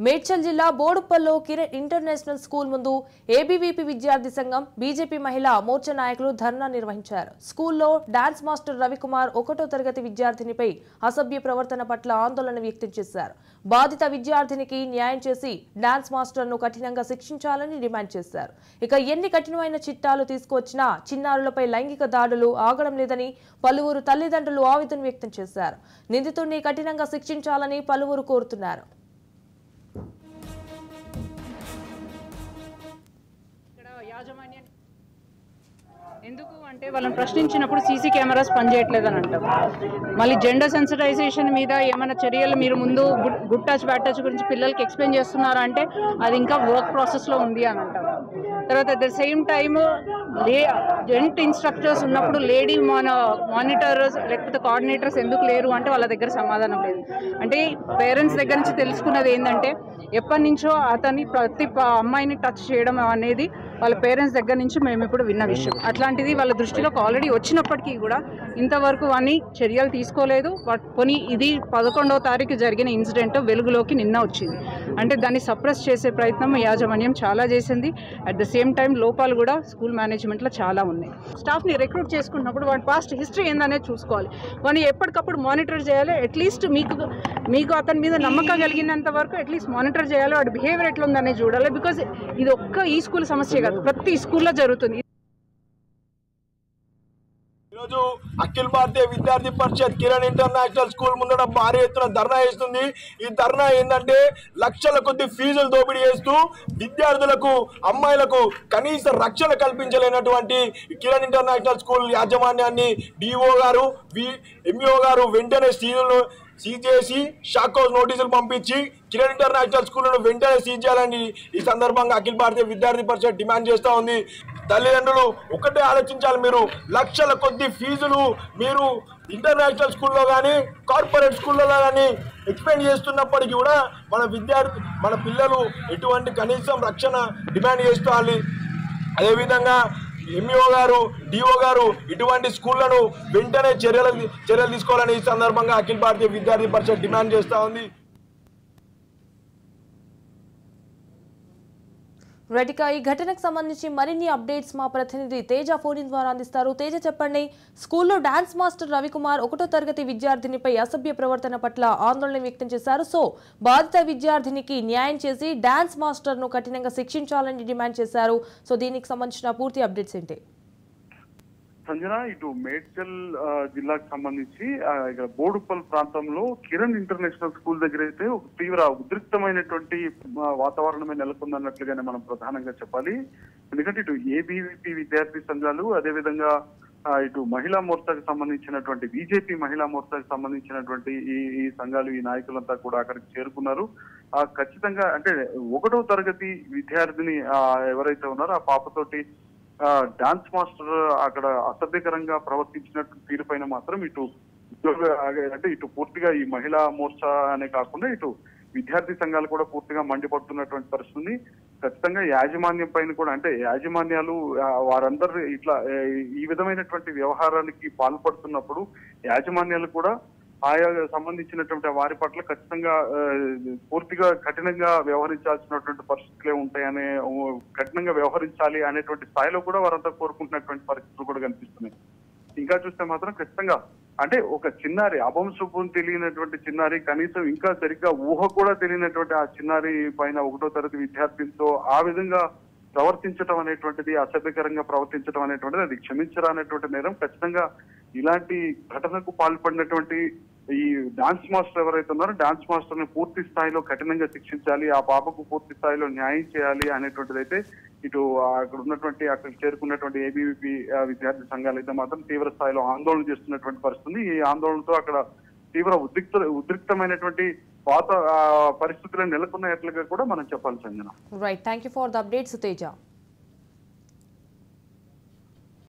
మేడ్చల్ జిల్లా బోడుప్పల్లో Kiran international school ముందు ABVP విద్యార్థి సంఘం బీజేపీ మహిళా మోర్చా నాయకులు ధర్నా నిర్వహించారు. స్కూల్లో డాన్స్ మాస్టర్ రవికుమార్ 1వ తరగతి విద్యార్థినిపై అసభ్య ప్రవర్తన పట్ల ఆందోళన వ్యక్తం చేశారు. బాధిత విద్యార్థినికి న్యాయం చేసి డాన్స్ మాస్టర్ను కఠినంగా శిక్షించాలని డిమాండ్ చేశారు. ఇక ఎన్ని కఠినమైన చట్టాలు తీసుకువచ్చినా చిన్నారులపై లైంగిక దాడులు ఆగడం లేదని పలువురు తల్లిదండ్రులు ఆవేదన వ్యక్తం చేశారు. నిందితుడిని కఠినంగా శిక్షించాలని పలువురు కోరుతున్నారు. ఎందుకు అంటే వాళ్ళని ప్రశ్నించినప్పుడు సీసీ కెమెరాస్ పనిచేయట్లేదని అంటారు. మళ్ళీ జెండర్ సెన్సిటైజేషన్ మీద ఏమైనా చర్యలు మీరు ముందు గుడ్ టచ్ బ్యాడ్ టచ్ గురించి పిల్లలకి ఎక్స్ప్లెయిన్ చేస్తున్నారా అంటే అది ఇంకా వర్క్ ప్రాసెస్లో ఉంది అని అంటారు. తర్వాత at the same time gent instructors ఉన్నప్పుడు లేడీ మానిటర్స్ లేకపోతే కోఆర్డినేటర్స్ ఎందుకు లేరు అంటే వాళ్ళ దగ్గర సమాధానం లేదు. అంటే పేరెంట్స్ దగ్గర నుంచి తెలుసుకున్నది ఏంటంటే ఎప్పటి నుంచో ప్రతి అమ్మాయిని టచ్ చేయడం అనేది వాళ్ళ పేరెంట్స్ దగ్గర నుంచి మేము ఇప్పుడు విన్న విషయం. అట్లాంటిది వాళ్ళ దృష్టిలోకి ఆల్రెడీ వచ్చినప్పటికీ కూడా ఇంతవరకు అని చర్యలు తీసుకోలేదు. పోనీ ఇది 11వ తారీఖు జరిగిన ఇన్సిడెంట్ వెలుగులోకి నిన్న వచ్చింది. అంటే దాన్ని సప్రెస్ చేసే ప్రయత్నం యాజమాన్యం చాలా చేసింది. అట్ ద సేమ్ టైం లోపాలు కూడా స్కూల్ మేనేజ్మెంట్లో చాలా ఉన్నాయి. స్టాఫ్ని రిక్రూట్ చేసుకున్నప్పుడు వాడి పాస్ట్ హిస్టరీ ఏందనేది చూసుకోవాలి. వాడిని ఎప్పటికప్పుడు మానిటర్ చేయాలి. అట్లీస్ట్ మీకు అతని మీద నమ్మకం కలిగినంత వరకు అట్లీస్ట్ మానిటర్ చేయాలి. వాడి బిహేవియర్ ఎట్లా ఉందనేది చూడాలి. బికాజ్ ఇది ఒక్క ఈ స్కూల్ సమస్య కాదు, ప్రతి స్కూల్లో జరుగుతుంది. ఈరోజు అఖిల భారతీయ విద్యార్థి పరిషత్ కిరణ్ ఇంటర్నేషనల్ స్కూల్ ముందర భారీ ఎత్తున ధర్నా చేస్తుంది. ఈ ధర్నా ఏంటంటే లక్షల కొద్ది ఫీజులు దోపిడీ చేస్తూ విద్యార్థులకు అమ్మాయిలకు కనీస రక్షణ కల్పించలేనటువంటి కిరణ్ ఇంటర్నేషనల్ స్కూల్ యాజమాన్యాన్ని డిఓ గారు ఎంఈఓ గారు వెంటనే సీజ్ చేసి షాక్ హౌస్ నోటీసులు పంపించి కిరణ్ ఇంటర్నేషనల్ స్కూళ్లను వెంటనే సీజ్ చేయాలని ఈ సందర్భంగా అఖిల భారతీయ విద్యార్థి పరిషత్ డిమాండ్ చేస్తూ ఉంది. తల్లిదండ్రులు ఒకటే ఆలోచించాలి. మీరు లక్షల కొద్ది ఫీజులు మీరు ఇంటర్నేషనల్ స్కూల్లో కానీ కార్పొరేట్ స్కూల్లో కానీ ఎక్స్పెండ్ చేస్తున్నప్పటికీ కూడా మన పిల్లలు ఎటువంటి కనీసం రక్షణ డిమాండ్ చేస్తూ అదేవిధంగా ఎంఈఓ గారు డిఓ గారు ఇటువంటి స్కూళ్లను వెంటనే చర్యలు తీసుకోవాలని ఈ సందర్భంగా అఖిల భారతీయ విద్యార్థి పరిషత్ డిమాండ్ చేస్తూ ఉంది. రైట్, ఈ ఘటనకు సంబంధించి మరిన్ని అప్డేట్స్ మా ప్రతినిధి తేజ ఫోన్ ద్వారా అందిస్తారు. తేజ, చెప్పండి. స్కూల్లో డాన్స్ మాస్టర్ రవికుమార్ 1వ తరగతి విద్యార్థినిపై అసభ్య ప్రవర్తన పట్ల ఆందోళన వ్యక్తం చేశారు. సో బాధిత విద్యార్థినికి న్యాయం చేసి డాన్స్ మాస్టర్ను కఠినంగా శిక్షించాలని డిమాండ్ చేశారు. సో దీనికి సంబంధించిన పూర్తి అప్డేట్స్ ఏంటి? సంజన, ఇటు మేడ్చల్ జిల్లాకు సంబంధించి ఇక్కడ బోడుప్పల్ ప్రాంతంలో కిరణ్ ఇంటర్నేషనల్ స్కూల్ దగ్గర అయితే ఒక తీవ్ర ఉద్రిక్తమైనటువంటి వాతావరణమే నెలకొందన్నట్లుగానే మనం ప్రధానంగా చెప్పాలి. ఎందుకంటే ఇటు ఏబీవీపీ విద్యార్థి సంఘాలు, అదేవిధంగా ఇటు మహిళా మోర్చాకు సంబంధించినటువంటి బీజేపీ మహిళా మోర్చాకు సంబంధించినటువంటి ఈ సంఘాలు, ఈ నాయకులంతా కూడా అక్కడికి చేరుకున్నారు. ఖచ్చితంగా అంటే 1వ తరగతి విద్యార్థిని ఎవరైతే ఉన్నారో ఆ పాపతోటి డాన్స్ మాస్టర్ అక్కడ అసభ్యకరంగా ప్రవర్తించినట్టు తీరుపైన మాత్రం ఇటు పూర్తిగా ఈ మహిళా మోర్చా అనే కాకుండా ఇటు విద్యార్థి సంఘాలు కూడా పూర్తిగా మండిపడుతున్నటువంటి పరిస్థితి. ఖచ్చితంగా యాజమాన్యం పైన కూడా అంటే యాజమాన్యాలు వారందరూ ఇట్లా ఈ విధమైనటువంటి వ్యవహారానికి పాల్పడుతున్నప్పుడు యాజమాన్యాలు కూడా ఆయా సంబంధించినటువంటి వారి పట్ల ఖచ్చితంగా పూర్తిగా కఠినంగా వ్యవహరించాల్సినటువంటి పరిస్థితులే ఉంటాయనే కఠినంగా వ్యవహరించాలి అనేటువంటి స్థాయిలో కూడా వారంతా కోరుకుంటున్నటువంటి పరిస్థితులు కూడా కనిపిస్తున్నాయి. ఇంకా చూస్తే మాత్రం ఖచ్చితంగా అంటే ఒక చిన్నారి అభంశుభం తెలియనటువంటి చిన్నారి, కనీసం ఇంకా సరిగ్గా ఊహ కూడా తెలియనటువంటి ఆ చిన్నారి పైన 1వ తరగతి విద్యార్థితో ఆ విధంగా ప్రవర్తించడం అనేటువంటిది, అసభ్యకరంగా ప్రవర్తించడం అనేటువంటిది అది క్షమించరానటువంటి నేరం. ఖచ్చితంగా ఇలాంటి ఘటనకు పాల్పడినటువంటి ఈ డాన్స్ మాస్టర్ ఎవరైతే ఉన్నారో డాన్స్ మాస్టర్ ని పూర్తి స్థాయిలో కఠినంగా శిక్షించాలి, ఆ పాపకు పూర్తి స్థాయిలో న్యాయం చేయాలి అనేటువంటిది అయితే ఇటు అక్కడికి చేరుకున్నటువంటి ఏబీవీపీ విద్యార్థి సంఘాలు అయితే మాత్రం తీవ్ర స్థాయిలో ఆందోళన చేస్తున్నటువంటి పరిస్థితి. ఈ ఆందోళనతో అక్కడ తీవ్ర ఉద్రిక్తమైనటువంటి పరిస్థితులు నెలకొన్నట్లుగా కూడా మనం చెప్పాలి Sanjana. Right, thank you for the updates Teja.